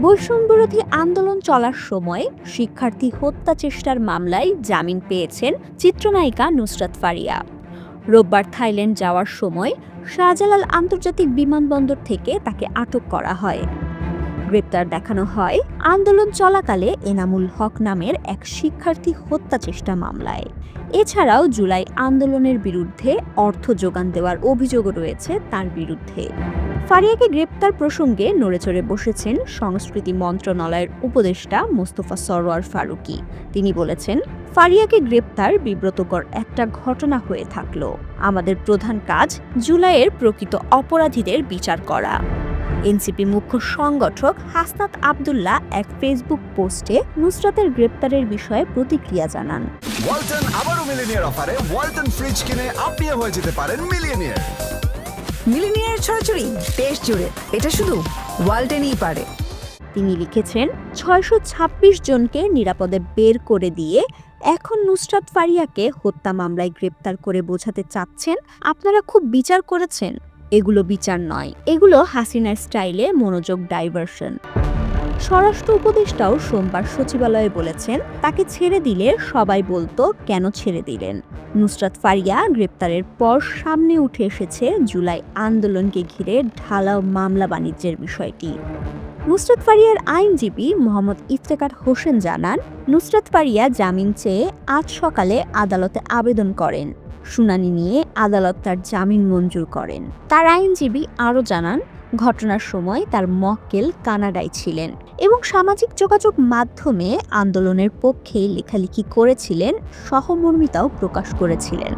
বৈষম্যবিরোধী আন্দোলন চলার সময় শিক্ষার্থী হত্যা চেষ্টার মামলায় জামিন পেয়েছেন চিত্রনায়িকা নুসরাত ফারিয়া। রোববার থাইল্যান্ড যাওয়ার সময় শাহজালাল আন্তর্জাতিক বিমানবন্দর থেকে তাকে আটক করা হয়। গ্রেপ্তার দেখানো হয় আন্দোলন চলাকালে এনামুল হক নামের এক শিক্ষার্থী হত্যা চেষ্টা মামলায়। এছাড়াও জুলাই আন্দোলনের বিরুদ্ধে অর্থ যোগান দেওয়ার অভিযোগও রয়েছে তার বিরুদ্ধে। ফারিয়াকে গ্রেপ্তার প্রসঙ্গে নড়েচড়ে বসেছেন সংস্কৃতি মন্ত্রণালয়ের উপদেষ্টা মোস্তফা সরোয়ার ফারুকী। তিনি বলেছেন, ফারিয়াকে গ্রেপ্তার বিব্রতকর একটা ঘটনা হয়ে থাকলো। আমাদের প্রধান কাজ জুলাইয়ের প্রকৃত অপরাধীদের বিচার করা। এনসিপি মুখ্য সংগঠক হাসনাত আব্দুল্লাহ এক ফেসবুক পোস্টে নুসরাতের গ্রেপ্তারের বিষয়ে প্রতিক্রিয়া জানান। ওয়ালটন আবারও মিলিনিয়ার অফারে ওয়ালটন ফ্রিজ কিনে আপনিও হয়ে যেতে পারেন মিলিয়নিয়ার। মিলিনিয়ার ছড়াছড়ি দেশ জুড়ে, এটা শুধু ওয়ালটনই পারে। তিনি লিখেছেন, ৬২৬ জনকে নিরাপদে বের করে দিয়ে এখন নুসরাত ফারিয়াকে হত্যা মামলায় গ্রেপ্তার করে বোঝাতে চাচ্ছেন আপনারা খুব বিচার করেছেন। এগুলো বিচার নয়, এগুলো হাসিনার স্টাইলে মনোযোগ ডাইভার্সন। স্বরাষ্ট্র উপদেষ্টাও সোমবার সচিবালয়ে বলেছেন, তাকে ছেড়ে দিলে সবাই বলতো কেন ছেড়ে দিলেন। নুসরাত ফারিয়া গ্রেপ্তারের পর সামনে উঠে এসেছে জুলাই আন্দোলনকে ঘিরে ঢালাও মামলা বাণিজ্যের বিষয়টি। নুসরাত ফারিয়ার আইনজীবী মোহাম্মদ ইফতেখার হোসেন জানান, নুসরাত ফারিয়া জামিন চেয়ে আজ সকালে আদালতে আবেদন করেন। শুনানি নিয়ে আদালত তার জামিন মঞ্জুর করেন। তার আইনজীবী আরও জানান, ঘটনার সময় তার মক্কেল কানাডায় ছিলেন এবং সামাজিক যোগাযোগ মাধ্যমে আন্দোলনের পক্ষে লেখালেখি করেছিলেন, সহমর্মিতাও প্রকাশ করেছিলেন।